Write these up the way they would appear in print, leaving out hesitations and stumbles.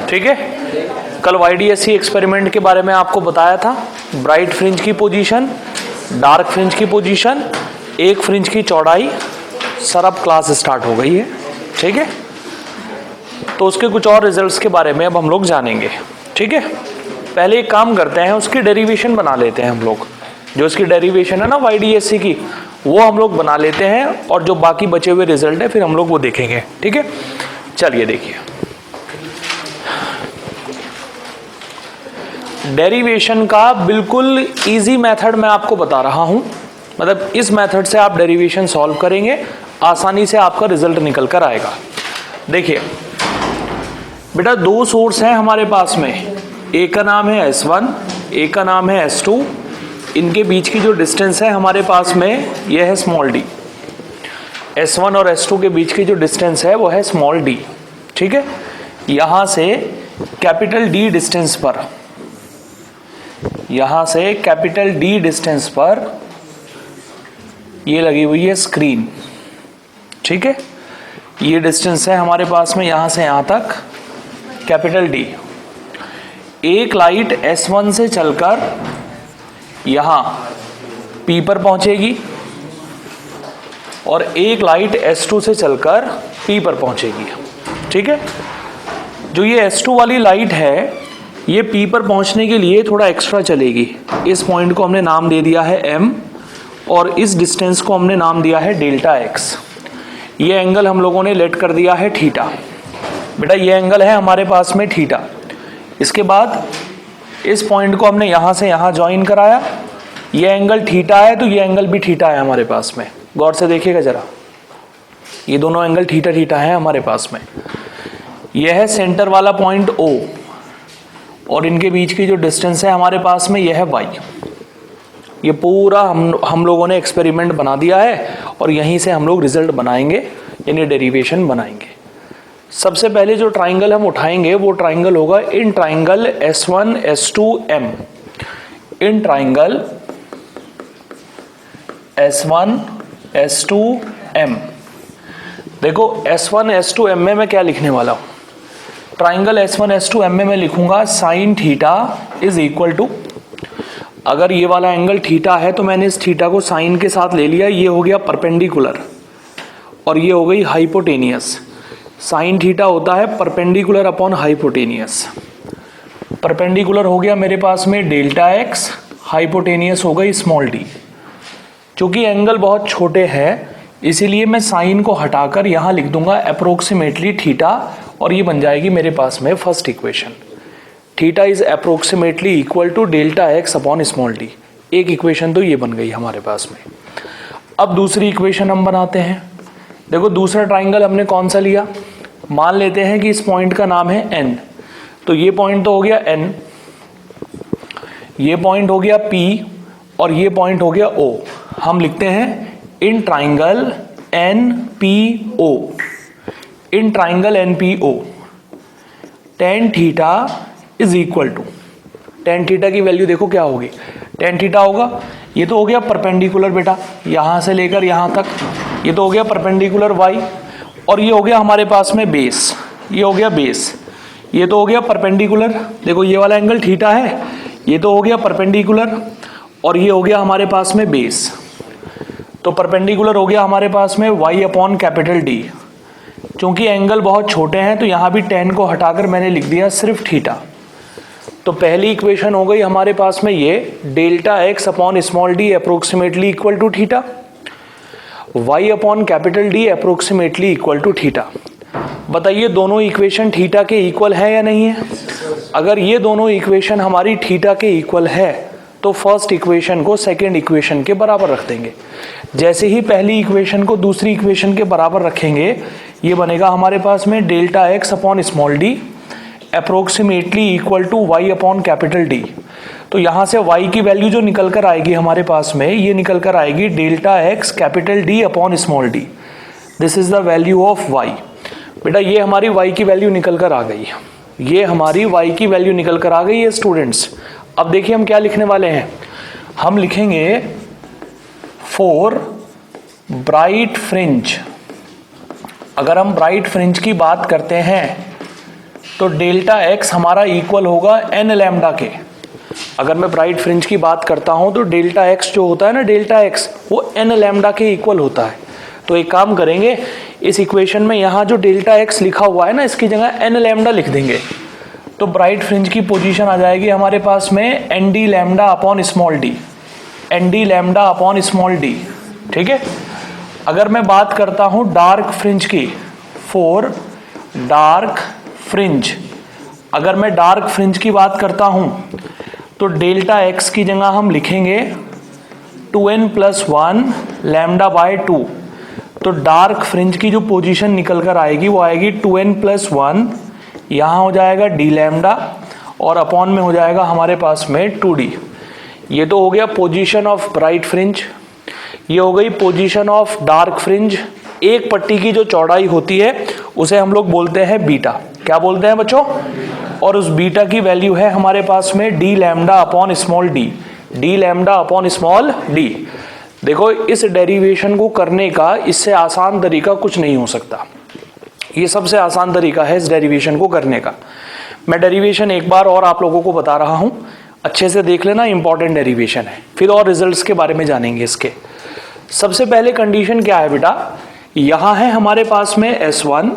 ठीक है, कल YDSC एक्सपेरिमेंट के बारे में आपको बताया था। ब्राइट फ्रिंज की पोजीशन, डार्क फ्रिंज की पोजीशन, एक फ्रिंज की चौड़ाई। सर अब क्लास स्टार्ट हो गई है, ठीक है। तो उसके कुछ और रिजल्ट्स के बारे में अब हम लोग जानेंगे, ठीक है। पहले एक काम करते हैं, उसकी डेरिवेशन बना लेते हैं हम लोग। जो इसकी डेरिवेशन है ना YDSC की, वो हम लोग बना लेते हैं, और जो बाकी बचे हुए रिजल्ट है फिर हम लोग वो देखेंगे, ठीक है। चलिए देखिए, डेरिवेशन का बिल्कुल इजी मेथड मैं आपको बता रहा हूं। मतलब इस मेथड से आप डेरिवेशन सॉल्व करेंगे, आसानी से आपका रिजल्ट निकल कर आएगा। देखिए बेटा, दो सोर्स हैं हमारे पास में, एक का नाम है S1, एक का नाम है S2। इनके बीच की जो डिस्टेंस है हमारे पास में यह है स्मॉल d। S1 और S2 के बीच की जो डिस्टेंस है वो है स्मॉल d, ठीक है। यहां से कैपिटल D डिस्टेंस पर, यहां से कैपिटल D डिस्टेंस पर ये लगी हुई है स्क्रीन, ठीक है। ये डिस्टेंस है हमारे पास में यहां से यहां तक, कैपिटल D। एक लाइट S1 से चलकर यहां P पर पहुंचेगी और एक लाइट S2 से चलकर P पर पहुंचेगी, ठीक है। जो ये S2 वाली लाइट है ये P पर पहुंचने के लिए थोड़ा एक्स्ट्रा चलेगी। इस पॉइंट को हमने नाम दे दिया है M, और इस डिस्टेंस को हमने नाम दिया है डेल्टा x। ये एंगल हम लोगों ने लेट कर दिया है थीटा। बेटा ये एंगल है हमारे पास में थीटा। इसके बाद इस पॉइंट को हमने यहां से यहां ज्वाइन कराया। ये एंगल थीटा है तो ये एंगल भी थीटा है हमारे पास में। गौर से देखिएगा जरा, ये दोनों एंगल थीटा थीटा है हमारे पास में। यह है सेंटर वाला पॉइंट O, और इनके बीच की जो डिस्टेंस है हमारे पास में यह है y। ये पूरा हम लोगों ने एक्सपेरिमेंट बना दिया है, और यहीं से हम लोग रिजल्ट बनाएंगे, यानी डेरिवेशन बनाएंगे। सबसे पहले जो ट्राइंगल हम उठाएंगे वो ट्राइंगल होगा इन ट्राइंगल S1 S2 M। इन ट्राइंगल S1 S2 M। देखो S1 S2 M में मैं क्या लिखने वाला हूं। ट्राइंगल S1 S2 M में मैं लिखूंगा sine theta is equal to, अगर ये वाला एंगल थीटा है तो मैंने इस थीटा को साइन के साथ ले लिया, ये हो गया परपेंडिकुलर और ये हो गई हाइपोटेनियस। साइन थीटा होता है परपेंडिकुलर अपॉन हाइपोटेनियस। परपेंडिकुलर हो गया मेरे पास में डेल्टा x, हाइपोटेनियस हो गई स्मॉल d। चूंकि एंगल बहुत छोटे हैं इसीलिए मैं साइन को हटाकर यहां लिख दूंगा अप्रोक्सीमेटली थीटा, और ये बन जाएगी मेरे पास में first equation. Theta is approximately equal to delta x upon small d। एक इक्वेशन तो ये बन गई हमारे पास में। अब दूसरी इक्वेशन हम बनाते हैं। देखो दूसरा ट्राइंगल हमने कौन सा लिया, मान लेते हैं कि इस पॉइंट का नाम है N। तो ये पॉइंट तो हो गया N, ये पॉइंट हो गया P, और ये पॉइंट हो गया O। हम लिखते हैं in triangle NPO। In triangle NPO tan theta is equal to, tan theta की वैल्यू देखो क्या होगी। tan थीटा होगा, ये तो हो गया परपेंडिकुलर बेटा, यहां से लेकर यहां तक, ये तो हो गया परपेंडिकुलर y, और ये हो गया हमारे पास में बेस, ये हो गया बेस, ये तो हो गया परपेंडिकुलर। देखो ये वाला एंगल थीटा है, ये तो हो गया परपेंडिकुलर, और ये हो गया हमारे पास में बेस। तो परपेंडिकुलर हो गया हमारे पास में y अपॉन कैपिटल D। चूंकि एंगल बहुत छोटे हैं तो यहां भी tan को हटाकर मैंने लिख दिया सिर्फ थीटा। तो पहली इक्वेशन हो गई हमारे पास में ये delta x upon small d approximately equal to theta, y upon capital D approximately equal to theta. बताइए दोनों इक्वेशन थीटा के इक्वल है या नहीं है। अगर ये दोनों इक्वेशन हमारी थीटा के इक्वल है तो फर्स्ट इक्वेशन को सेकंड इक्वेशन के बराबर रख देंगे। जैसे ही पहली इक्वेशन को दूसरी इक्वेशन के बराबर रखेंगे, ये बनेगा हमारे पास में delta x upon small d approximately equal to y upon capital D। तो यहाँ से y की वैल्यू जो निकल कर आएगी हमारे पास में, ये निकल कर आएगी delta x capital D upon small d। This is the value of y। बेटा ये हमारी y की वैल्यू निकल कर आ गई, ये हमारी y की वैल्यू निकल कर आ गई है स्टूडेंट्स। अब देखिए हम क्या लिखने वाले हैं, हम लिखेंगे फॉर ब्राइट फ्रिंज। अगर हम ब्राइट फ्रिंज की बात करते हैं तो डेल्टा x हमारा इक्वल होगा n लैम्डा के। अगर मैं ब्राइट फ्रिंज की बात करता हूं तो डेल्टा x जो होता है ना, डेल्टा x वो n लैम्डा के इक्वल होता है। तो एक काम करेंगे, इस इक्वेशन में यहाँ जो डेल्टा x लिखा हुआ है ना, इसकी जगह n लैम्डा लिख देंगे। तो ब्राइट फ्रिंज की पोजीशन आ जाएगी हमारे पास में n d lambda upon small d, n d lambda upon small d. ठीक है। अगर मैं बात करता हूं डार्क फ्रिंज की, फॉर डार्क फ्रिंज, अगर मैं डार्क फ्रिंज की बात करता हूं तो डेल्टा x की जगह हम लिखेंगे 2n+1 लैम्डा बाय 2। तो डार्क फ्रिंज की जो पोजीशन निकल कर आएगी वो आएगी 2n+1, यहाँ हो जाएगा d लैम्डा और अपॉन में हो जाएगा हमारे पास में 2d। ये तो हो गया पोजीशन ऑफ ब्राइट फ्रिंज, ये हो गई पोजीशन ऑफ डार्क फ्रिंज। एक पट्टी की जो चौड़ाई होती है उसे हम लोग बोलते हैं बीटा। क्या बोलते हैं बच्चों? और उस बीटा की वैल्यू है हमारे पास में d lambda upon small d, d lambda upon small d। देखो इस डेरिवेशन को करने का इससे आसान तरीका कुछ नहीं हो सकता, ये सबसे आसान तरीका है इस डेरिवेशन को करने का। मैं डेरिवेशन एक बार और आप लोगों को बता रहा हूं, अच्छे से देख लेना, इंपॉर्टेंट डेरिवेशन है, फिर और रिजल्ट्स के बारे में जानेंगे इसके। सबसे पहले कंडीशन क्या है बेटा, यहाँ है हमारे पास में S1,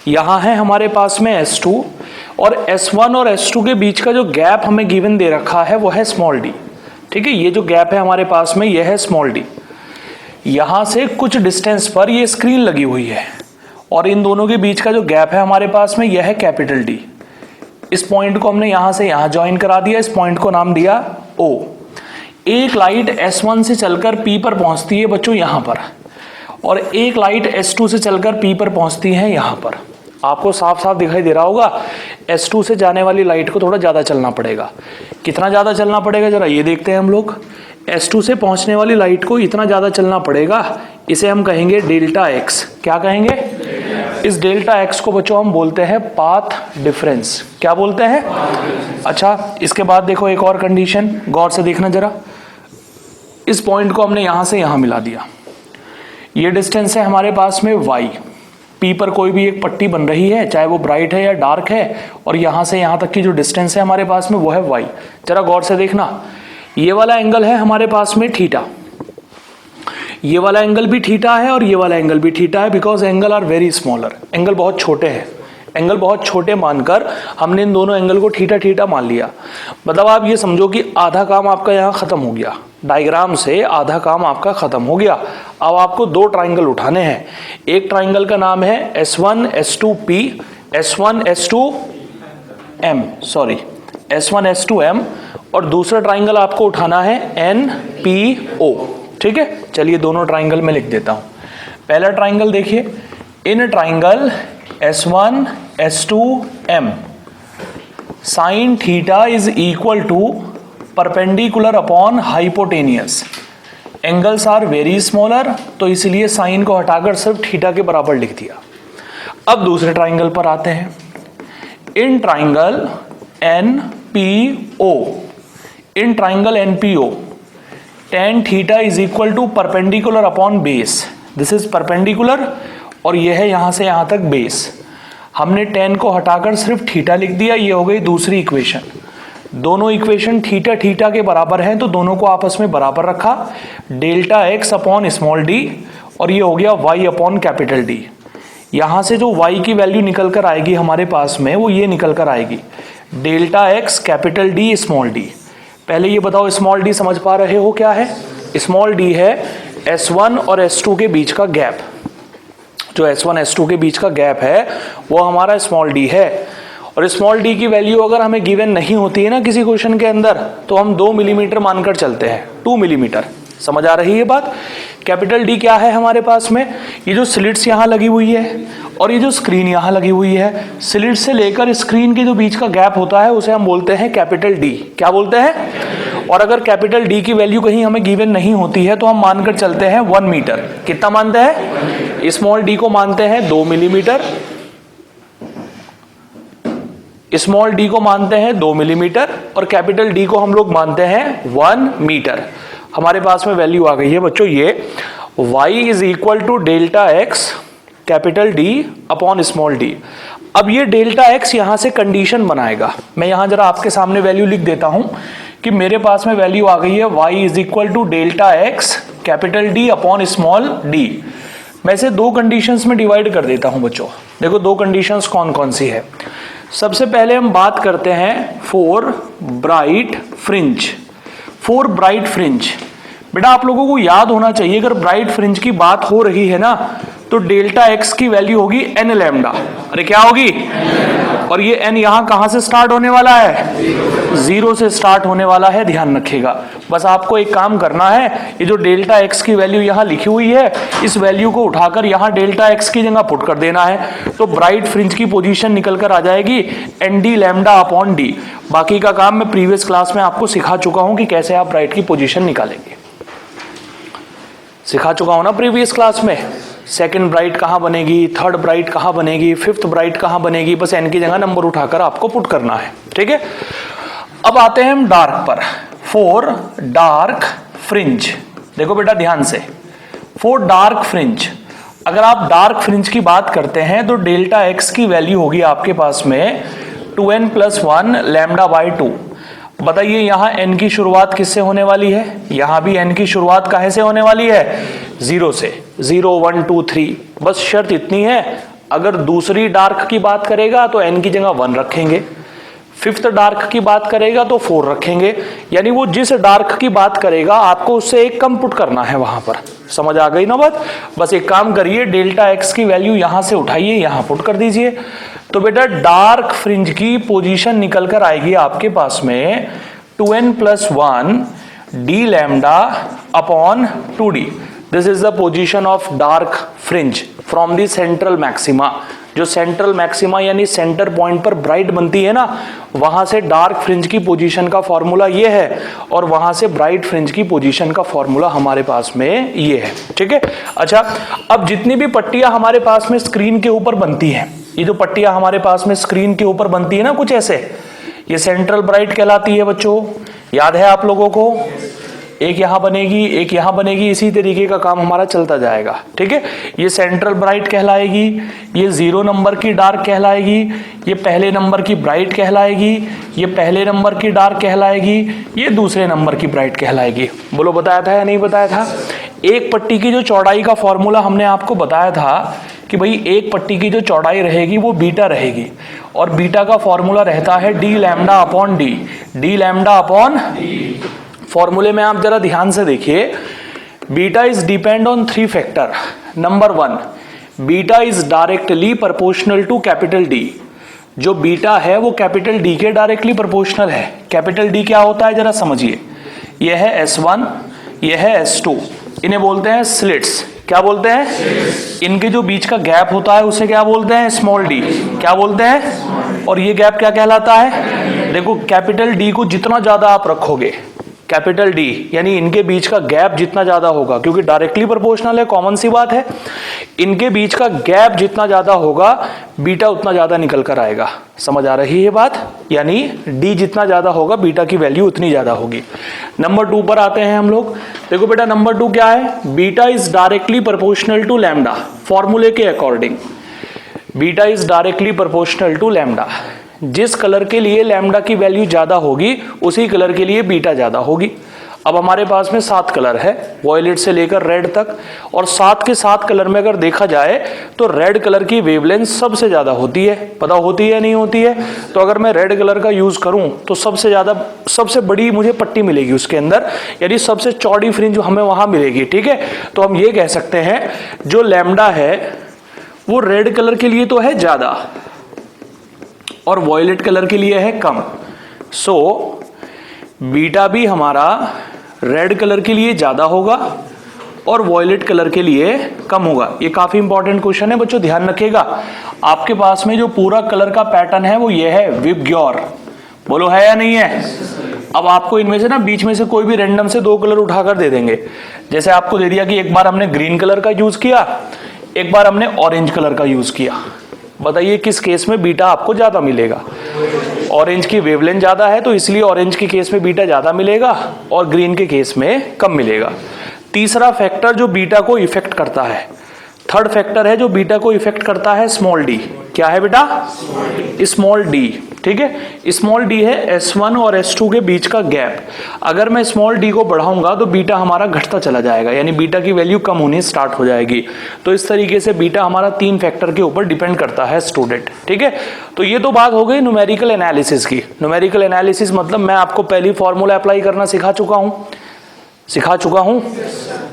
यहाँ है हमारे पास में S2, और S1 और S2 के बीच का जो गैप हमें गिवन दे रखा है वो है स्मॉल d। ठीक है, ये जो गैप है हमारे पास में ये है स्मॉल d। यहाँ से कुछ डिस्टेंस पर ये स्क्रीन लगी हुई है और इन दोनों के बीच का जो गैप है हमारे पास में यह है कैपिटल D। इस पॉइंट को हमने यहाँ से यहाँ ज्वाइन करा दिया, इस पॉइंट को नाम दिया O। एक लाइट S1 से चलकर P पर पहुंचती है बच्चों यहाँ पर, और एक लाइट S2 से चलकर P पर पहुंचती है यहाँ पर। आपको साफ साफ दिखाई दे रहा होगा, S2 से जाने वाली लाइट को थोड़ा ज़्यादा चलना पड़ेगा। कितना ज़्यादा चलना पड़ेगा जरा ये देखते हैं हम लोग। S2 से पहुंचने वाली लाइट को इतना ज़्यादा चलना पड़ेगा, इसे हम कहेंगे डेल्टा x। क्या कहेंगे? इस डेल्टा x को बच्चों हम बोलते हैं पाथ डिफरेंस। क्या बोलते हैं? अच्छा, इसके बाद देखो एक और कंडीशन, गौर से देखना जरा। इस पॉइंट को हमने यहाँ से यहाँ मिला दिया, ये डिस्टेंस है हमारे पास में y। P पर कोई भी एक पट्टी बन रही है, चाहे वो ब्राइट है या डार्क है, और यहाँ से यहाँ तक की जो डिस्टेंस है हमारे पास में वो है y। जरा गौर से देखना, ये वाला एंगल है हमारे पास में थीटा, ये वाला एंगल भी थीटा है और ये वाला एंगल भी थीटा है, because angle are very smaller. Angle बहुत छोटे हैं, एंगल बहुत छोटे मानकर हमने इन दोनों एंगल को थीटा थीटा मान लिया। मतलब आप ये समझो कि आधा काम आपका यहाँ खत्म हो गया, डायग्राम से आधा काम आपका खत्म हो गया। अब आपको दो ट्राइंगल उठाने हैं। एक ट्राइंगल का नाम है S1 S2P, S1 S2M, sorry S1 S2M, और दूसरा ट्राइंगल आपको उठाना है NPO। ठीक है, चलिए दोनों ट्राइंगल में लिख देता हूं। पहला ट्राइंगल देखिए, in triangle S1 S2M sine theta is equal to perpendicular upon hypotenuse. Angles are very smaller, तो इसलिए साइन को हटाकर सिर्फ थीटा के बराबर लिख दिया। अब दूसरे ट्राइंगल पर आते हैं। In triangle NPO, in triangle NPO tan theta is equal to perpendicular upon base. This is perpendicular और यह है यहां से यहां तक बेस। हमने tan को हटाकर सिर्फ थीटा लिख दिया, ये हो गई दूसरी इक्वेशन। दोनों इक्वेशन थीटा थीटा के बराबर हैं, तो दोनों को आपस में बराबर रखा, delta x upon small d, और ये हो गया y अपॉन कैपिटल D। यहां से जो y की वैल्यू निकल कर आएगी हमारे पास में वो ये निकल कर आएगी, delta x capital D small d। पहले ये बताओ स्मॉल d समझ पा रहे हो क्या है? स्मॉल d है S1 और S2 के बीच का गैप। जो S1 S2 के बीच का गैप है वो हमारा स्मॉल d है। और स्मॉल d की वैल्यू अगर हमें गिवन नहीं होती है ना किसी क्वेश्चन के अंदर, तो हम 2 मिलीमीटर मानकर चलते हैं, 2 मिलीमीटर। समझ आ रही है बात? कैपिटल D क्या है हमारे पास में? ये जो स्लिट्स यहाँ लगी हुई है और ये जो स्क्रीन यहाँ लगी हुई है, स्लिट से लेकर स्क्रीन के जो बीच का गैप होता है उसे हम बोलते हैं कैपिटल डी। क्या बोलते हैं? और अगर कैपिटल डी की वैल्यू कहीं हमें गिवन नहीं होती है तो हम मानकर चलते हैं 1 मीटर। कितना मानते हैं? स्मॉल डी को मानते हैं 2 मिलीमीटर, स्मॉल डी को मानते हैं 2 मिलीमीटर और कैपिटल डी को हम लोग मानते हैं 1 मीटर। हमारे पास में वैल्यू आ गई है बच्चों, ये y is equal to delta x capital D upon small d. अब ये डेल्टा एक्स यहां से कंडीशन बनाएगा। मैं यहां जरा आपके सामने वैल्यू लिख देता हूं कि मेरे पास में वैल्यू आ गई है y is equal to delta x capital D upon small d. मैं इसे 2 कंडीशंस में डिवाइड कर देता हूं बच्चों। देखो 2 कंडीशंस कौन कौन सी है। सबसे पहले हम बात करते हैं for bright fringe. For bright fringe, बेटा आप लोगों को याद होना चाहिए अगर ब्राइट फ्रिंज की बात हो रही है ना तो डेल्टा एक्स की वैल्यू होगी एन लैम्डा। अरे क्या होगी? और ये एन यहां कहां से स्टार्ट होने वाला है? 0 से स्टार्ट होने वाला है, ध्यान रखिएगा। बस आपको एक काम करना है, ये जो डेल्टा एक्स की वैल्यू यहां लिखी हुई है इस वैल्यू को उठाकर यहां डेल्टा एक्स की जगह पुट कर देना है, तो ब्राइट फ्रिंज की पोजीशन निकल कर आ जाएगी n d lambda upon d. बाकी का काम मैं प्रीवियस क्लास में आपको सिखा चुका हूं कि कैसे आप ब्राइट की पोजीशन निकालेंगे। सिखा चुका हूं ना प्रीवियस क्लास में। सेकंड ब्राइट कहां बनेगी, थर्ड ब्राइट कहां बनेगी, फिफ्थ ब्राइट कहां बनेगी, बस एन की जगह नंबर उठाकर आपको पुट करना है, ठीक है। अब आते हैं हम डार्क पर। फॉर डार्क फ्रिंज, देखो बेटा ध्यान से, फॉर डार्क फ्रिंज, अगर आप डार्क फ्रिंज की बात करते हैं तो डेल्टा एक्स की वैल्यू होगी आपके पास में 2n+1 लैम्डा बाई 2। बताइए यहां n की शुरुआत किससे होने वाली है? यहां भी n की शुरुआत काहे से होने वाली है? 0 से। 0 1 2 3। बस शर्त इतनी है, अगर दूसरी डार्क की बात करेगा तो n की जगह 1 रखेंगे, फिफ्थ डार्क की बात करेगा तो 4 रखेंगे, यानी वो जिस डार्क की बात करेगा आपको उससे एक कम पुट करना है वहां पर। समझ आ गई ना बात? बस एक काम करिए, डेल्टा एक्स की वैल्यू यहां से उठाइए, यहां पुट कर दीजिए, तो बेटा डार्क फ्रिंज की पोजीशन निकल कर आएगी आपके पास में 2n+1 D lambda upon 2d। This is the position of dark fringe from the central maxima. जो सेंट्रल मैक्सिमा यानी सेंटर पॉइंट पर ब्राइट बनती है ना, वहां से डार्क फ्रिंज की पोजीशन का फॉर्मूला ये है और वहां से ब्राइट फ्रिंज की पोजीशन का फॉर्मूला हमारे पास में ये है, ठीक है। अच्छा, अब जितनी भी पट्टियां हमारे पास में स्क्रीन के ऊपर बनती हैं, ये जो पट्टियां हमारे पास में स्क्रीन के ऊपर बनती है ना कुछ ऐसे, ये सेंट्रल ब्राइट कहलाती है बच्चों। याद है आप लोगों को? एक यहां बनेगी, एक यहां बनेगी, इसी तरीके का काम हमारा चलता जाएगा, ठीक है। ये सेंट्रल ब्राइट कहलाएगी, ये 0 नंबर की डार्क कहलाएगी, ये पहले नंबर की ब्राइट कहलाएगी, ये पहले नंबर की डार्क कहलाएगी, ये दूसरे नंबर की ब्राइट कहलाएगी। बोलो बताया था या नहीं बताया था? एक पट्टी की जो चौड़ाई का फॉर्मूला हमने आपको बताया था कि भाई एक पट्टी की जो चौड़ाई रहेगी वो बीटा रहेगी, और बीटा का फॉर्मूला रहता है d lambda upon d. D lambda upon फॉर्मूले में आप जरा ध्यान से देखिए, beta is depend on 3 factor. Number 1, beta is directly proportional to capital D. जो बीटा है वो कैपिटल डी के डायरेक्टली प्रोपोर्शनल है। कैपिटल डी क्या होता है जरा समझिए, यह है S1, यह है S2, इन्हें बोलते हैं स्लिट्स। क्या बोलते हैं? इनके जो बीच का गैप होता है उसे क्या बोलते हैं? Small D. क्या बोलते हैं? और ये गैप क्या कहलाता है? देखो कैपिटल डी को जितना ज्यादा आप रखोगे, कैपिटल डी यानी इनके बीच का गैप जितना ज्यादा होगा, क्योंकि डायरेक्टली प्रोपोर्शनल है, कॉमन सी बात है, इनके बीच का गैप जितना ज्यादा होगा बीटा उतना ज्यादा निकल कर आएगा। समझ आ रही है बात? यानी डी जितना ज्यादा होगा बीटा की वैल्यू उतनी ज्यादा होगी। नंबर 2 पर आते हैं हम लोग। देखो बेटा नंबर 2 क्या है? Beta is directly proportional to lambda. फॉर्मूले के according beta is directly proportional to lambda. जिस कलर के लिए लैम्डा की वैल्यू ज्यादा होगी उसी कलर के लिए बीटा ज्यादा होगी। अब हमारे पास में 7 कलर है, वॉयलेट से लेकर रेड तक, और 7 के 7 कलर में अगर देखा जाए तो रेड कलर की वेवलेंथ सबसे ज्यादा होती है। पता होती है नहीं होती है? तो अगर मैं रेड कलर का यूज करूं तो सबसे बड़ी मुझे पट्टी मिलेगी उसके अंदर, यानी सबसे चौड़ी फ्रिंज हमें वहां मिलेगी, ठीक है। तो हम ये कह सकते हैं जो लैम्डा है वो रेड कलर के लिए तो है ज्यादा और वॉयलेट कलर के लिए है कम। सो बीटा भी हमारा रेड कलर के लिए ज्यादा होगा और वॉयलेट कलर के लिए कम होगा। ये काफी इंपॉर्टेंट क्वेश्चन है बच्चों, ध्यान रखिएगा। आपके पास में जो पूरा कलर का पैटर्न है वो ये है विबग्योर, बोलो है या नहीं है। अब आपको इनमें से ना बीच में से कोई भी रैंडम से 2 कलर उठाकर दे देंगे। जैसे आपको दे दिया कि एक बार हमने ग्रीन कलर का यूज किया, एक बार हमने ऑरेंज कलर का यूज किया। बताइए किस केस में बीटा आपको ज्यादा मिलेगा। ऑरेंज की वेवलेंथ ज्यादा है तो इसलिए ऑरेंज के केस में बीटा ज्यादा मिलेगा और ग्रीन के केस में कम मिलेगा। तीसरा फैक्टर जो बीटा को इफेक्ट करता है, थर्ड फैक्टर है जो बीटा को इफेक्ट करता है स्मॉल डी। क्या है बेटा? Small d. ठीक है, स्मॉल डी है S1 और S2 के बीच का गैप। अगर मैं स्मॉल डी को बढ़ाऊंगा तो बीटा हमारा घटता चला जाएगा, यानी बीटा की वैल्यू कम होनी स्टार्ट हो जाएगी। तो इस तरीके से बीटा हमारा 3 फैक्टर के ऊपर डिपेंड करता है स्टूडेंट। ठीक है, तो ये तो बात हो गई न्यूमेरिकल एनालिसिस की। न्यूमेरिकल एनालिसिस मतलब मैं आपको पहली फॉर्मूला अप्लाई करना सिखा चुका हूं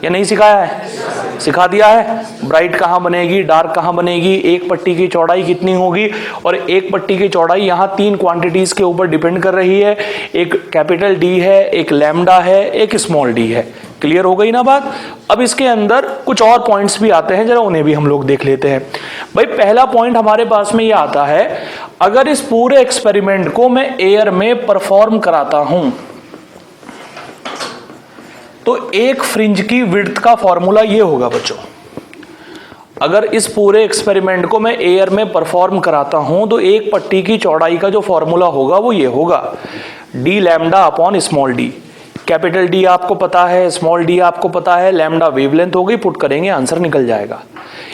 या नहीं सिखाया है? सिखा दिया है। ब्राइट कहाँ बनेगी, डार्क कहाँ बनेगी, एक पट्टी की चौड़ाई कितनी होगी, और एक पट्टी की चौड़ाई यहाँ 3 क्वांटिटीज के ऊपर डिपेंड कर रही है। एक कैपिटल डी है, एक लैम्डा है, एक स्मॉल डी है। क्लियर हो गई ना बात। अब इसके अंदर कुछ और पॉइंट्स भी आते हैं, जरा उन्हें भी हम लोग देख लेते हैं। भाई पहला पॉइंट हमारे पास में ये आता है, अगर इस पूरे एक्सपेरिमेंट को मैं एयर में परफॉर्म कराता हूं तो एक फ्रिंज की विड्थ का फॉर्मूला ये होगा बच्चों। अगर इस पूरे एक्सपेरिमेंट को मैं एयर में परफॉर्म कराता हूं तो एक पट्टी की चौड़ाई का जो फॉर्मूला होगा वो ये होगा, D lambda upon small D. Capital D आपको पता है, स्मॉल डी आपको पता है, लैम्डा वेवलेंथ हो गई, पुट करेंगे आंसर निकल जाएगा।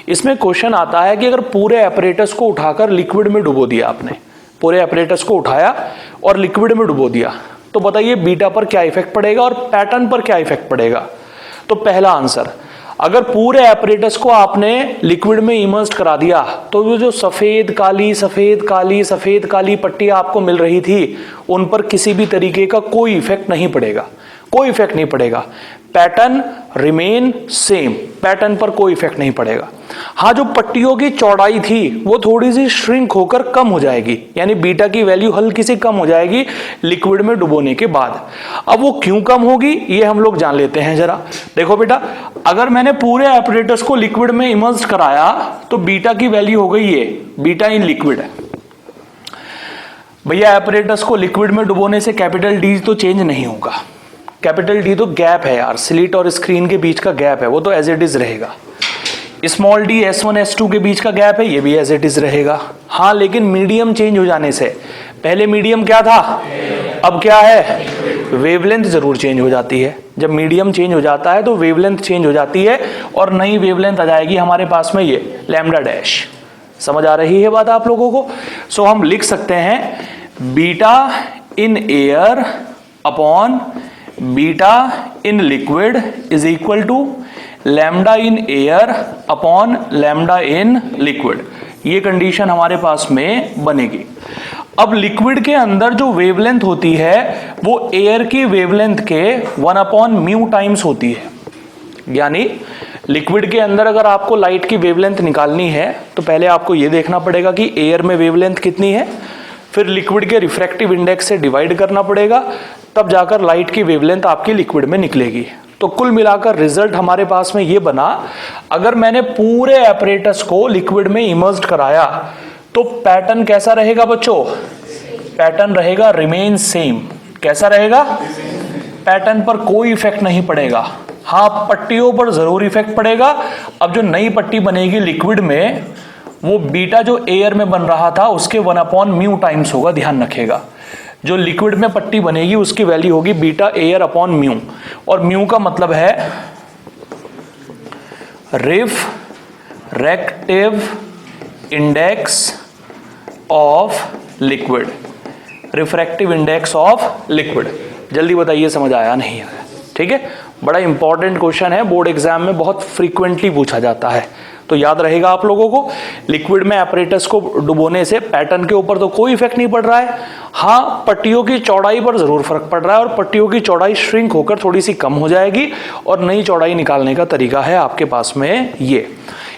इसमें क्वेश्चन आता है कि अगर पूरे एपरेटस को उठाकर लिक्विड में डुबो दिया, आपने पूरे एपरेटस को उठाया और लिक्विड में डुबो दिया, तो बताइए बीटा पर क्या इफेक्ट पड़ेगा और पैटर्न पर क्या इफेक्ट पड़ेगा। तो पहला आंसर, अगर पूरे एपरेटस को आपने लिक्विड में इमर्स्ड करा दिया तो वो जो सफेद काली पट्टी आपको मिल रही थी उन पर किसी भी तरीके का कोई इफेक्ट नहीं पड़ेगा, कोई इफेक्ट नहीं पड़ेगा। पैटर्न रिमेन सेम, पैटर्न पर कोई इफेक्ट नहीं पड़ेगा। हाँ, जो पट्टियों की चौड़ाई थी वो थोड़ी सी श्रिंक होकर कम हो जाएगी, यानी बीटा की वैल्यू हल्की सी कम हो जाएगी लिक्विड में डुबोने के बाद। अब वो क्यों कम होगी ये हम लोग जान लेते हैं जरा। देखो बेटा, अगर मैंने पूरे एपरेटस को लिक्विड में इमर्स्ड कराया तो बीटा की वैल्यू हो गई ये, बीटा इन लिक्विड है। भैया एपरेटस को लिक्विड में डुबोने से कैपिटल डी तो चेंज नहीं होगा, कैपिटल डी तो गैप है यार, स्लिट और स्क्रीन के बीच का गैप है, वो तो एज इट इज रहेगा। स्मॉल डी S1 S2 के बीच का गैप है, ये भी एज इट इज रहेगा। हाँ, लेकिन मीडियम चेंज हो जाने से, पहले मीडियम क्या था, अब क्या है, वेवलेंथ जरूर चेंज हो जाती है। जब मीडियम चेंज हो जाता है तो वेवलेंथ चेंज हो जाती है और नई वेवलेंथ आ जाएगी हमारे पास में, ये लैम्डा डैश। समझ आ रही है बात आप लोगों को? सो हम लिख सकते हैं beta in air upon beta in liquid is equal to lambda in air upon lambda in liquid. ये कंडीशन हमारे पास में बनेगी। अब लिक्विड के अंदर जो वेवलेंथ होती है वो एयर की वेवलेंथ के 1/μ टाइम्स होती है। यानी लिक्विड के अंदर अगर आपको लाइट की वेवलेंथ निकालनी है तो पहले आपको ये देखना पड़ेगा कि एयर में वेवलेंथ कितनी है, फिर लिक्विड के रिफ्रैक्टिव इंडेक्स से डिवाइड करना पड़ेगा, तब जाकर लाइट की वेवलेंथ आपकी लिक्विड में निकलेगी। तो कुल मिलाकर रिजल्ट हमारे पास में ये बना, अगर मैंने पूरे एपरेटस को लिक्विड में इमर्स्ड कराया तो पैटर्न कैसा रहेगा बच्चों, पैटर्न रहेगा रिमेन सेम। कैसा रहेगा, पैटर्न पर कोई इफेक्ट नहीं पड़ेगा। हाँ, पट्टियों पर जरूर इफेक्ट पड़ेगा। अब जो नई पट्टी बनेगी लिक्विड में वो बीटा जो एयर में बन रहा था उसके 1/μ टाइम्स होगा, ध्यान रखेगा। जो लिक्विड में पट्टी बनेगी उसकी वैल्यू होगी बीटा एयर अपॉन म्यू, और म्यू का मतलब है refractive index of liquid, refractive index of liquid. जल्दी बताइए समझ आया नहीं आया? ठीक है, बड़ा इंपॉर्टेंट क्वेश्चन है, बोर्ड एग्जाम में बहुत फ्रीक्वेंटली पूछा जाता है, तो याद रहेगा आप लोगों को। लिक्विड में एपरेटस को डुबोने से पैटर्न के ऊपर तो कोई इफेक्ट नहीं पड़ रहा है। हाँ, पट्टियों की चौड़ाई पर जरूर फर्क पड़ रहा है और पट्टियों की चौड़ाई श्रिंक होकर थोड़ी सी कम हो जाएगी और नई चौड़ाई निकालने का तरीका है आपके पास में ये।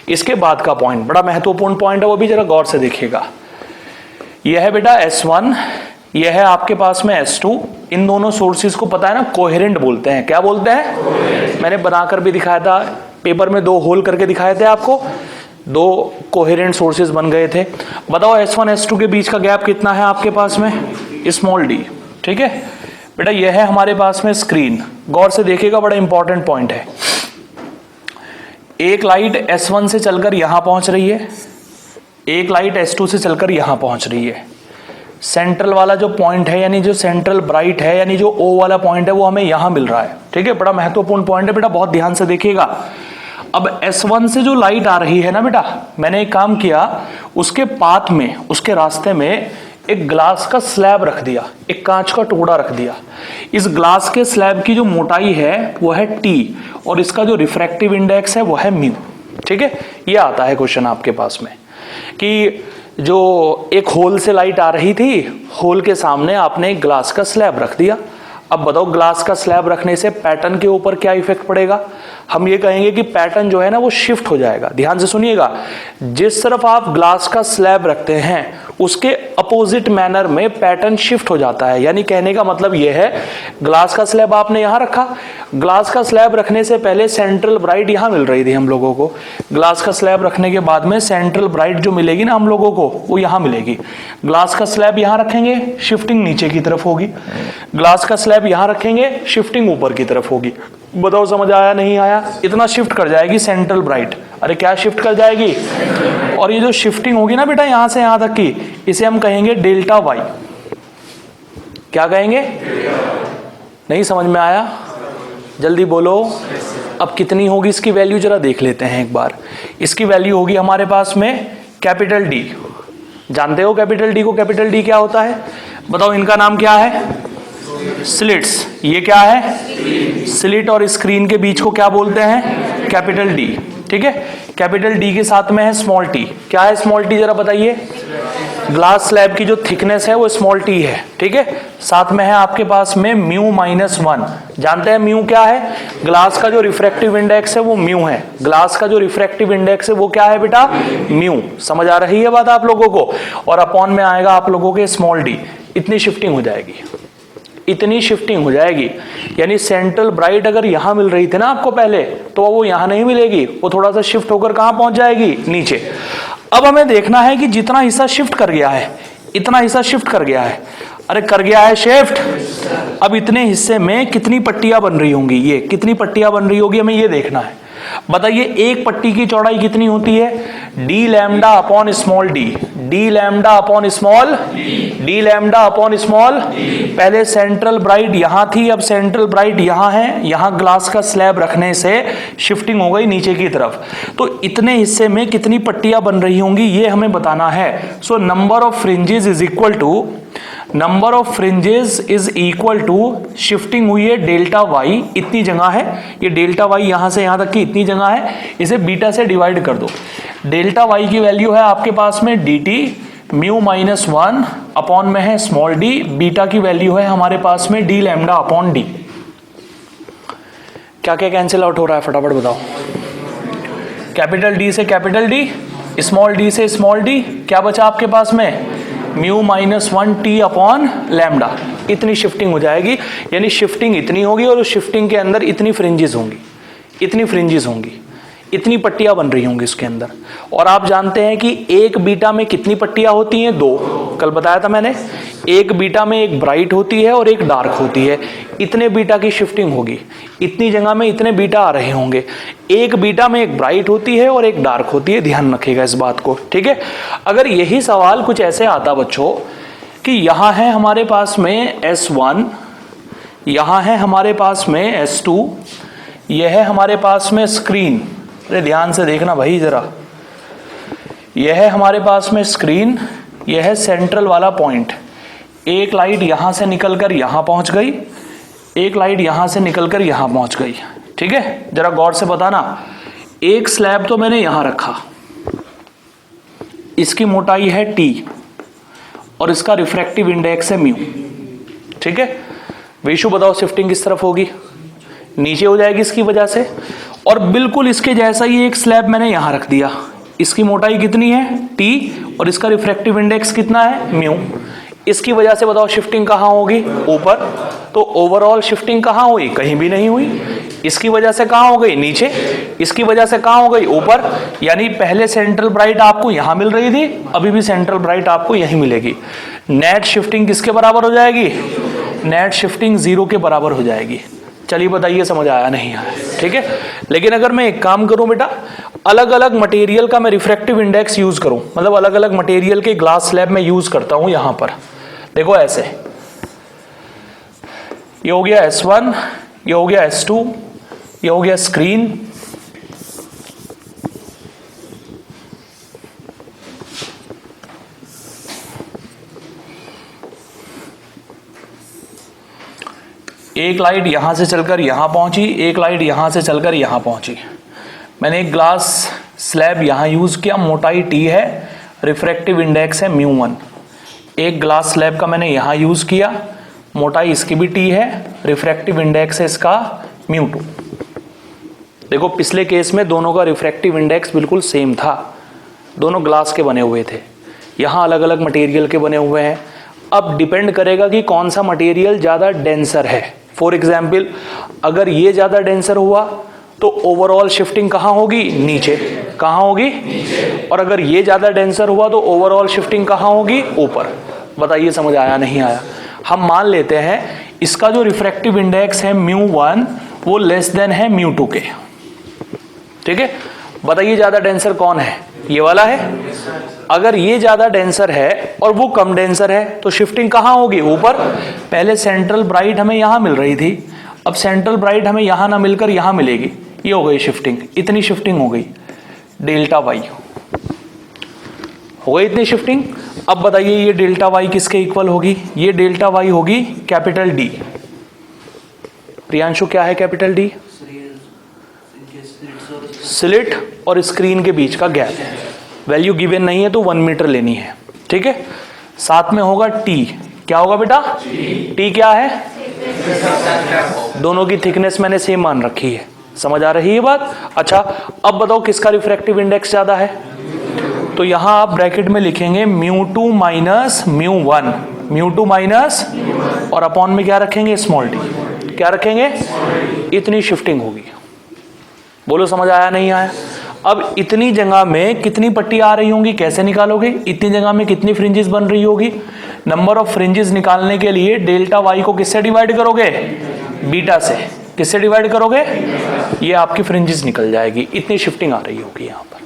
इसके बाद का पॉइंट बड़ा महत्वपूर्ण पॉइंट है, वो भी जरा गौर से देखिएगा। यह है बेटा S1, यह है आपके पास में S2 इन दोनों सोर्सेज को पता है ना कोहेरेंट बोलते हैं। क्या बोलते हैं? मैंने बनाकर भी दिखाया था पेपर में, 2 होल करके दिखाए थे आपको, 2 कोहेरेंट सोर्सेज बन गए थे। बताओ S1 S2 के बीच का गैप कितना है आपके पास में? Small d। ठीक है बेटा, यह है हमारे पास में स्क्रीन। गौर से देखिएगा, बड़ा इंपॉर्टेंट पॉइंट है। एक लाइट S1 से चलकर यहां पहुंच रही है, एक लाइट S2 से चलकर यहां पहुंच रही है। सेंट्रल वाला जो पॉइंट है, यानी जो सेंट्रल ब्राइट है, यानी जो O वाला पॉइंट है, वो हमें यहां मिल रहा है। ठीक है, बड़ा महत्वपूर्ण पॉइंट है बेटा, बहुत ध्यान से देखिएगा। अब S1 से जो लाइट आ रही है ना बेटा, मैंने एक काम किया, उसके पाथ में, उसके रास्ते में एक ग्लास का स्लैब रख दिया, एक कांच का टुकड़ा रख दिया। इस ग्लास के स्लैब की जो मोटाई है वो है T, और इसका जो रिफ्रैक्टिव इंडेक्स है वो है म्यू। ठीक है, ये आता है क्वेश्चन आपके पास में कि जो एक होल से लाइट आ रही थी, होल के सामने आपने एक ग्लास का स्लैब रख दिया। अब बताओ, ग्लास का स्लैब रखने से पैटर्न के ऊपर क्या इफेक्ट पड़ेगा? हम ये कहेंगे कि पैटर्न जो है ना वो शिफ्ट हो जाएगा। ध्यान से सुनिएगा, जिस तरफ आप ग्लास का स्लैब रखते हैं उसके अपोजिट मैनर में पैटर्न शिफ्ट हो जाता है। यानी कहने का मतलब यह है, ग्लास का स्लैब आपने यहां रखा, ग्लास का स्लैब रखने से पहले सेंट्रल ब्राइट यहां मिल रही थी हम लोगों को, ग्लास का स्लैब रखने के बाद में सेंट्रल ब्राइट जो मिलेगी ना हम लोगों को, वो यहां मिलेगी। ग्लास का स्लैब यहां रखेंगे, शिफ्टिंग नीचे की तरफ होगी। ग्लास का स्लैब यहां रखेंगे, शिफ्टिंग ऊपर की तरफ होगी। बताओ समझ आया नहीं आया? इतना शिफ्ट कर जाएगी सेंट्रल ब्राइट। अरे क्या शिफ्ट कर जाएगी? और ये जो शिफ्टिंग होगी ना बेटा यहां से यहां तक की, इसे हम कहेंगे डेल्टा वाई। क्या कहेंगे? नहीं समझ में आया? जल्दी बोलो। अब कितनी होगी इसकी वैल्यू जरा देख लेते हैं एक बार। इसकी वैल्यू होगी हमारे पास में कैपिटल डी। जानते हो कैपिटल डी को? कैपिटल डी क्या होता है? बताओ, इनका नाम क्या है? स्लिट्स। ये क्या है? स्लिट और स्क्रीन के बीच को क्या बोलते हैं? Capital D. ठीक है, कैपिटल डी के साथ में है स्मॉल टी। क्या है स्मॉल टी जरा बताइए? ग्लास स्लैब की जो थिकनेस है वो स्मॉल टी है। ठीक है, साथ में है आपके पास में म्यू -1। जानते हैं म्यू क्या है? ग्लास का जो रिफ्रैक्टिव इंडेक्स है वो म्यू है। ग्लास का जो रिफ्रैक्टिव इंडेक्स है वो क्या है बेटा? म्यू। समझ आ रही है बात आप लोगों को? और अपॉन में आएगा आप लोगों के स्मॉल डी। इतनी शिफ्टिंग हो जाएगी, इतनी शिफ्टिंग हो जाएगी। यानी सेंट्रल ब्राइट अगर यहां मिल रही थी ना आपको पहले, तो वो यहां नहीं मिलेगी, वो थोड़ा सा शिफ्ट होकर कहां पहुंच जाएगी? नीचे। अब हमें देखना है कि जितना हिस्सा शिफ्ट कर गया है, इतना हिस्सा शिफ्ट कर गया है। अरे कर गया है शिफ्ट। अब इतने हिस्से में कितनी पट्टियां बन रही होंगी? ये कितनी पट्टियां बन रही होगी हमें ये देखना है। बताइए, एक पट्टी की चौड़ाई कितनी होती है? D lambda upon small D. D lambda upon small D lambda upon small. पहले सेंट्रल ब्राइट यहां थी, अब सेंट्रल ब्राइट यहां है। यहां ग्लास का स्लैब रखने से शिफ्टिंग हो गई नीचे की तरफ। तो इतने हिस्से में कितनी पट्टियां बन रही होंगी ये हमें बताना है। So number of fringes is equal to, number of fringes is equal to, shifting हुई है डेल्टा वाई, इतनी जगह है। ये डेल्टा वाई यहां से यहां तक की इतनी जगह है, इसे बीटा से डिवाइड कर दो। डेल्टा वाई की वैल्यू है आपके पास में डी टी, म्यू -1 अपॉन में है स्मॉल डी। बीटा की वैल्यू है हमारे पास में डी लैम्डा अपॉन डी। क्या क्या कैंसिल आउट हो रहा है फटाफट बताओ? कैपिटल डी से कैपिटल डी, स्मॉल डी से स्मॉल डी, क्या बचा आपके पास में? Mu -1 T upon lambda. इतनी शिफ्टिंग हो जाएगी, यानी शिफ्टिंग इतनी होगी और उस शिफ्टिंग के अंदर इतनी फ्रिंजेस होंगी, इतनी फ्रिंजेस होंगी, इतनी पट्टियां बन रही होंगी उसके अंदर। और आप जानते हैं कि एक बीटा में कितनी पट्टियां होती हैं? 2। कल बताया था मैंने, एक बीटा में एक ब्राइट होती है और एक डार्क होती है। इतने बीटा की शिफ्टिंग होगी, इतनी जगह में इतने बीटा आ रहे होंगे। एक बीटा में एक ब्राइट होती है और एक डार्क होती है, ध्यान रखिएगा इस बात को। ठीक है, अगर यही सवाल कुछ ऐसे आता बच्चों कि यहां है हमारे पास में S1, यहां है हमारे पास में S2, यह है हमारे पास में स्क्रीन। अरे ध्यान से देखना भाई जरा, यह है हमारे पास में स्क्रीन, यह है सेंट्रल वाला पॉइंट। एक लाइट यहां से निकलकर यहां पहुंच गई, एक लाइट यहां से निकलकर यहां पहुंच गई। ठीक है, जरा गौर से बताना। एक स्लैब तो मैंने यहां रखा, इसकी मोटाई है T और इसका रिफ्रैक्टिव इंडेक्स है म्यू। ठीक है, विशु बताओ शिफ्टिंग किस तरफ होगी? नीचे हो जाएगी इसकी वजह से। और बिल्कुल इसके जैसा ही एक स्लैब मैंने यहां रख दिया, इसकी मोटाई कितनी है? T और इसका रिफ्रैक्टिव इंडेक्स कितना है? म्यू। इसकी वजह से बताओ शिफ्टिंग कहां होगी? ऊपर। तो ओवरऑल शिफ्टिंग कहाँ हुई? कहीं भी नहीं हुई। इसकी वजह से कहाँ हो गई? नीचे। इसकी वजह से कहाँ हो गई? ऊपर। यानी पहले सेंट्रल ब्राइट आपको यहां मिल रही थी, अभी भी सेंट्रल ब्राइट आपको यहीं मिलेगी। नेट शिफ्टिंग किसके बराबर हो जाएगी? नेट शिफ्टिंग 0 के बराबर हो जाएगी। चलिए बताइए समझ आया नहीं आया? ठीक है। लेकिन अगर मैं एक काम करूं बेटा, अलग अलग मटेरियल का मैं रिफ्रैक्टिव इंडेक्स यूज करूं, मतलब अलग अलग मटेरियल के ग्लास स्लैब में यूज करता हूं। यहां पर देखो ऐसे, ये हो गया S1, ये हो गया S2, ये हो गया स्क्रीन, एक लाइट यहां से चलकर यहां पहुंची, एक लाइट यहां से चलकर यहां पहुंची। मैंने एक ग्लास स्लैब यहां यूज किया, मोटाई T है, रिफ्रैक्टिव इंडेक्स है μ1। एक ग्लास स्लैब का मैंने यहां यूज किया, मोटाई इसकी भी T है, रिफ्रैक्टिव इंडेक्स है इसका μ2। देखो पिछले केस में दोनों का रिफ्रैक्टिव इंडेक्स बिल्कुल सेम था, दोनों ग्लास के बने हुए थे। यहां अलग अलग मटेरियल के बने हुए हैं। अब डिपेंड करेगा कि कौन सा मटेरियल ज्यादा डेंसर है। फॉर एग्जाम्पल, अगर ये ज्यादा डेंसर हुआ तो ओवरऑल शिफ्टिंग कहाँ होगी? नीचे। कहाँ होगी? नीचे। और अगर ये ज्यादा डेंसर हुआ तो ओवरऑल शिफ्टिंग कहाँ होगी? ऊपर। बताइए समझ आया नहीं आया? हम मान लेते हैं इसका जो रिफ्रैक्टिव इंडेक्स है μ1 वो लेस देन है μ2 के। ठीक है। बताइए ज्यादा डेंसर कौन है? ये वाला है। अगर ये ज्यादा डेंसर है और वो कम डेंसर है तो शिफ्टिंग कहाँ होगी? ऊपर। पहले सेंट्रल ब्राइट हमें यहां मिल रही थी, अब सेंट्रल ब्राइट हमें यहां ना मिलकर यहां मिलेगी। ये हो गई शिफ्टिंग, इतनी शिफ्टिंग हो गई, डेल्टा वाई हो गई इतनी शिफ्टिंग। अब बताइए ये डेल्टा वाई किसके इक्वल होगी? ये डेल्टा वाई होगी कैपिटल डी। प्रियांशु क्या है कैपिटल डी? स्लिट और स्क्रीन के बीच का गैप। वैल्यू गिवन नहीं है तो 1 मीटर लेनी है। ठीक है। साथ में होगा टी। क्या होगा बेटा? टी क्या है? दोनों की थिकनेस मैंने सेम मान रखी है। समझ आ रही है बात? अच्छा, अब बताओ किसका रिफ्रैक्टिव इंडेक्स ज्यादा है? तो यहां आप ब्रैकेट में लिखेंगे μ2 माइनस μ1, μ2 माइनस, और अपॉन में क्या रखेंगे? Small T. क्या रखेंगे? इतनी शिफ्टिंग होगी। बोलो समझ आया नहीं आया? अब इतनी जगह में कितनी पट्टी आ रही होंगी, कैसे निकालोगे? इतनी जगह में कितनी फ्रिंजेस बन रही होगी? नंबर ऑफ फ्रिंजेस निकालने के लिए डेल्टा वाई को किससे डिवाइड करोगे? बीटा से। किससे डिवाइड करोगे? ये आपकी फ्रिंजेस निकल जाएगी। इतनी शिफ्टिंग आ रही होगी यहां पर।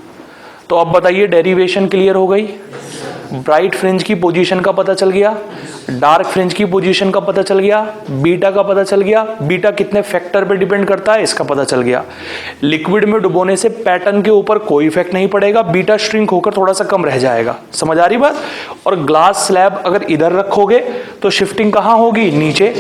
तो अब बताइए डेरिवेशन क्लियर हो गई? ब्राइट फ्रिंज की पोजीशन का पता चल गया, डार्क फ्रिंज की पोजीशन का पता चल गया, बीटा का पता चल गया, बीटा कितने फैक्टर पे डिपेंड करता है इसका पता चल गया। लिक्विड में डुबोने से पैटर्न के ऊपर कोई इफेक्ट नहीं पड़ेगा, बीटा श्रिंक होकर थोड़ा सा कम रह जाएगा। समझ आ रही बात? और ग्लास स्लैब अगर इधर रखोगे तो शिफ्टिंग कहाँ होगी? नीचे।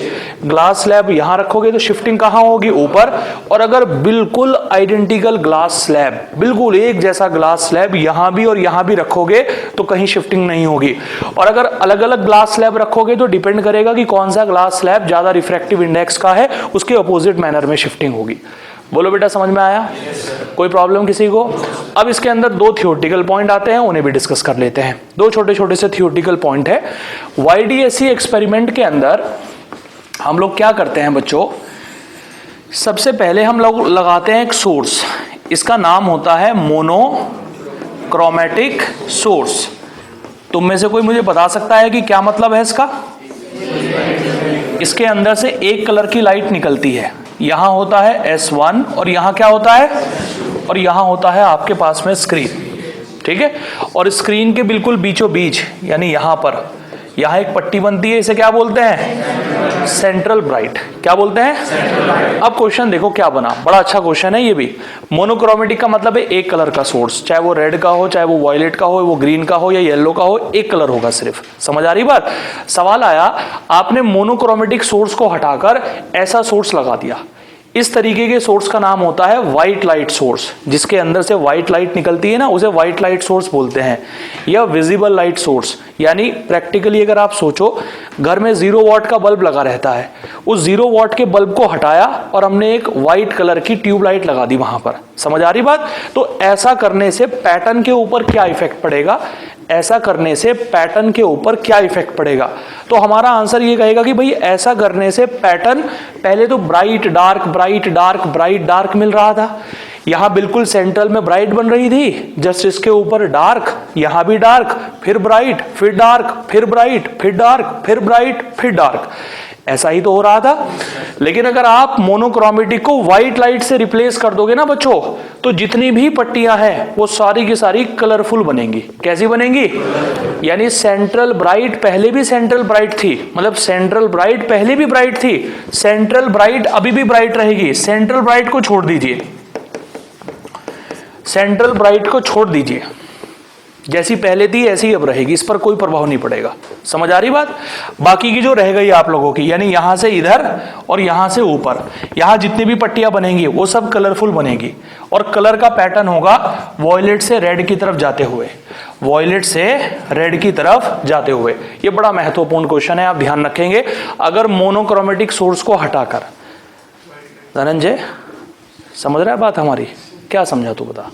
ग्लास स्लैब यहां रखोगे तो शिफ्टिंग कहाँ होगी? ऊपर। और अगर बिल्कुल आइडेंटिकल ग्लास स्लैब, बिल्कुल एक जैसा ग्लास स्लैब यहां भी और यहां भी रखोगे तो कहीं शिफ्टिंग नहीं होगी। और अगर अलग अलग ग्लास स्लैब रखोगे तो डिपेंड करेगा कि कौन सा ग्लास स्लैब ज्यादा रिफ्रैक्टिव इंडेक्स का है, उसके अपोजिट मैनर में शिफ्टिंग होगी। बोलो बेटा समझ में आया? कोई प्रॉब्लम किसी को? अब इसके अंदर 2 थियोरेटिकल पॉइंट आते हैं, उन्हें भी डिस्कस कर लेते हैं। 2 छोटे छोटे से थियोरेटिकल पॉइंट है। YDSC एक्सपेरिमेंट के अंदर हम लोग क्या करते हैं बच्चों? सबसे पहले हम लोग लगाते हैं एक सोर्स, इसका नाम होता है मोनोक्रोमेटिक सोर्स। तुम में से कोई मुझे बता सकता है कि क्या मतलब है इसका? इसके अंदर से एक कलर की लाइट निकलती है, यहां होता है S1 और यहां क्या होता है? और यहां होता है आपके पास में स्क्रीन। ठीक है। और स्क्रीन के बिल्कुल बीचों बीच यानी यहां पर यहां एक पट्टी बनती है, इसे क्या बोलते हैं? Central bright. क्या बोलते हैं? अब क्वेश्चन देखो क्या बना, बड़ा अच्छा क्वेश्चन है ये भी। मोनोक्रोमेटिक का मतलब है एक कलर का सोर्स, चाहे वो रेड का हो, चाहे वो वॉयलेट का हो, वो ग्रीन का हो या येलो का हो, एक कलर होगा सिर्फ। समझ आ रही बात? सवाल आया, आपने मोनोक्रोमेटिक सोर्स को हटाकर ऐसा सोर्स लगा दिया। इस तरीके के सोर्स का नाम होता है व्हाइट लाइट सोर्स। जिसके अंदर से व्हाइट लाइट निकलती है ना, उसे व्हाइट लाइट सोर्स बोलते हैं, या विजिबल लाइट सोर्स, यानी प्रैक्टिकली अगर आप सोचो, घर में 0 वॉट का बल्ब लगा रहता है, उस 0 वॉट के बल्ब को हटाया और हमने एक व्हाइट कलर की ट्यूबलाइट लगा दी वहां पर। समझ आ रही बात? तो ऐसा करने से पैटर्न के ऊपर क्या इफेक्ट पड़ेगा, ऐसा करने से पैटर्न के ऊपर क्या इफेक्ट पड़ेगा? तो हमारा आंसर ये कहेगा कि भाई ऐसा करने से पैटर्न पहले तो bright dark bright dark bright dark मिल रहा था, यहां बिल्कुल सेंट्रल में ब्राइट बन रही थी, जस्ट इसके ऊपर डार्क, यहां भी डार्क, फिर ब्राइट, फिर डार्क, फिर ब्राइट, फिर डार्क, फिर ब्राइट, फिर डार्क, ऐसा ही तो हो रहा था। लेकिन अगर आप मोनोक्रोमेटिक को व्हाइट लाइट से रिप्लेस कर दोगे ना बच्चों, तो जितनी भी पट्टियां हैं वो सारी की सारी कलरफुल बनेंगी। कैसी बनेंगी? यानी सेंट्रल ब्राइट पहले भी सेंट्रल ब्राइट थी, मतलब सेंट्रल ब्राइट पहले भी ब्राइट थी, सेंट्रल ब्राइट अभी भी ब्राइट रहेगी। सेंट्रल ब्राइट को छोड़ दीजिए, सेंट्रल ब्राइट को छोड़ दीजिए, जैसी पहले थी ऐसी ही अब रहेगी, इस पर कोई प्रभाव नहीं पड़ेगा। समझ आ रही बात? बाकी की जो रह गई आप लोगों की, यानी यहां से इधर और यहां से ऊपर, यहां जितनी भी पट्टियां बनेंगी वो सब कलरफुल बनेगी और कलर का पैटर्न होगा वॉयलेट से रेड की तरफ जाते हुए, वॉयलेट से रेड की तरफ जाते हुए। ये बड़ा महत्वपूर्ण क्वेश्चन है, आप ध्यान रखेंगे। अगर मोनोक्रोमेटिक सोर्स को हटाकर, धनंजय समझ रहा है बात हमारी? क्या समझा तू बता?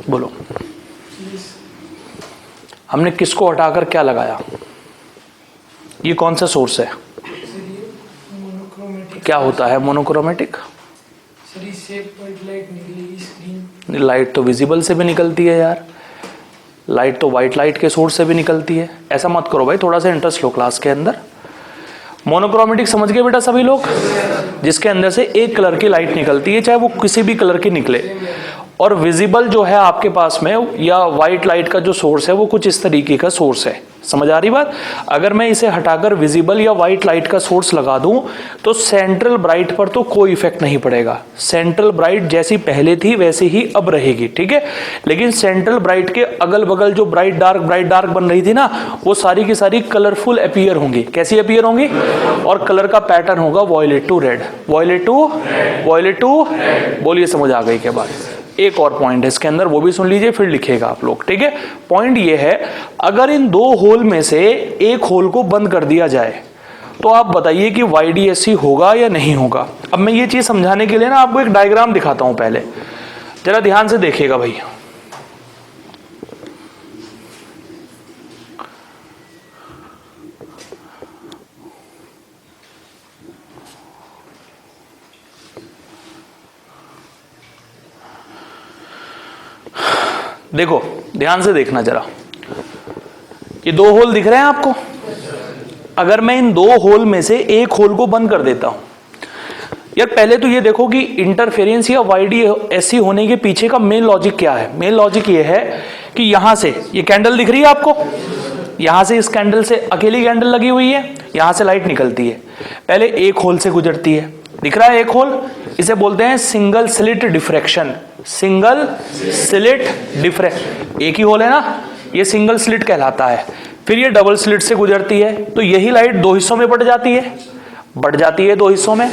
बोलो। हमने किसको हटाकर क्या लगाया? ये कौन सा सोर्स है? क्या होता है मोनोक्रोमेटिक? लाइट तो विजिबल से भी निकलती है यार, लाइट तो व्हाइट लाइट के सोर्स से भी निकलती है। ऐसा मत करो भाई, थोड़ा सा इंटरेस्ट लो क्लास के अंदर। मोनोक्रोमेटिक समझ गए बेटा सभी लोग? जिसके अंदर से एक कलर की लाइट निकलती है, चाहे वो किसी भी कलर की निकले, और विजिबल जो है आपके पास में, या व्हाइट लाइट का जो सोर्स है वो कुछ इस तरीके का सोर्स है। समझ आ रही बात? अगर मैं इसे हटाकर विजिबल या व्हाइट लाइट का सोर्स लगा दूं तो सेंट्रल ब्राइट पर तो कोई इफेक्ट नहीं पड़ेगा, सेंट्रल ब्राइट जैसी पहले थी वैसे ही अब रहेगी, ठीक है। लेकिन सेंट्रल ब्राइट के अगल बगल जो ब्राइट डार्क बन रही थी ना, वो सारी की सारी कलरफुल अपीयर होंगी। कैसी अपीयर होंगी? और कलर का पैटर्न होगा violet to red, violet to बोलिए समझ आ गई क्या बात? एक और पॉइंट है इसके अंदर, वो भी सुन लीजिए फिर लिखिएगा आप लोग, ठीक है। पॉइंट ये है, अगर इन 2 होल में से एक होल को बंद कर दिया जाए तो आप बताइए कि YDSC होगा या नहीं होगा। अब मैं ये चीज समझाने के लिए ना आपको एक डायग्राम दिखाता हूं, पहले जरा ध्यान से देखिएगा भाई। देखो ध्यान से देखना जरा, ये 2 होल दिख रहे हैं आपको? अगर मैं इन 2 होल में से एक होल को बंद कर देता हूं, यार पहले तो ये देखो कि इंटरफेरेंस या YDSC होने के पीछे का मेन लॉजिक क्या है। मेन लॉजिक ये है कि यहां से ये कैंडल दिख रही है आपको, यहां से इस कैंडल से अकेली कैंडल लगी हुई है, यहां से लाइट निकलती है, पहले एक होल से गुजरती है, दिख रहा है एक होल, इसे बोलते हैं single slit diffraction. Single slit diffraction, एक ही होल है ना, ये सिंगल स्लिट कहलाता है। फिर ये डबल स्लिट से गुजरती है, तो यही लाइट 2 हिस्सों में बढ़ जाती है 2 हिस्सों में,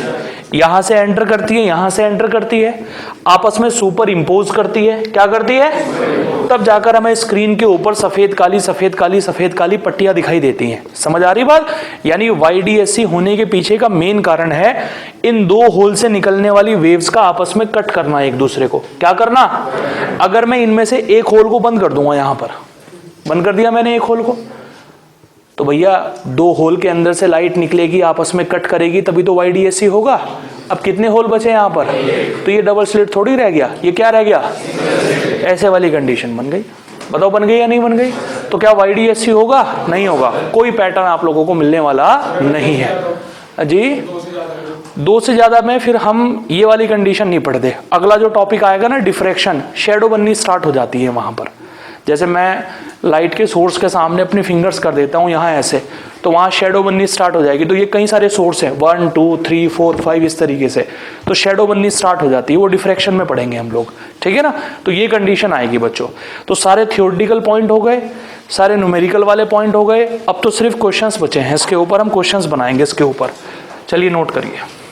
यहां से एंटर करती है, यहां से एंटर करती है, आपस में सुपर इंपोज करती है। क्या करती है? तब जाकर हमें स्क्रीन के ऊपर सफेद काली पट्टियां दिखाई देती हैं। समझ आ रही बात? यानी YDSC होने के पीछे का मेन कारण है इन 2 होल से निकलने वाली वेव्स का आपस में कट करना एक दूसरे को। क्या करना? अगर मैं इनमें से एक होल को बंद कर दूंगा, यहां पर बंद कर दिया मैंने एक होल को, तो भैया 2 होल के अंदर से लाइट निकलेगी, आपस में कट करेगी, तभी तो YDSC होगा। अब कितने होल बचे यहां पर? तो ये डबल स्लिट थोड़ी रह गया, ये क्या रह गया? ऐसे वाली कंडीशन बन गई। बताओ बन गई या नहीं बन गई? तो क्या YDSC होगा? नहीं होगा, कोई पैटर्न आप लोगों को मिलने वाला नहीं है जी। 2 से ज्यादा में फिर हम ये वाली कंडीशन नहीं पढ़ते। अगला जो टॉपिक आएगा ना, डिफ्रैक्शन, शेडो बननी स्टार्ट हो जाती है वहां पर। जैसे मैं लाइट के सोर्स के सामने अपनी फिंगर्स कर देता हूं यहाँ ऐसे, तो वहाँ शेडो बननी स्टार्ट हो जाएगी। तो ये कई सारे सोर्स हैं, 1 2 3 4 5 इस तरीके से, तो शेडो बननी स्टार्ट हो जाती है। वो डिफ्रैक्शन में पढ़ेंगे हम लोग, ठीक है ना। तो ये कंडीशन आएगी बच्चों। तो सारे थियोरेटिकल पॉइंट हो गए, सारे न्यूमेरिकल वाले पॉइंट हो गए। अब तो सिर्फ क्वेश्चंस बचे हैं, इसके ऊपर हम क्वेश्चंस बनाएंगे इसके ऊपर। चलिए नोट करिए।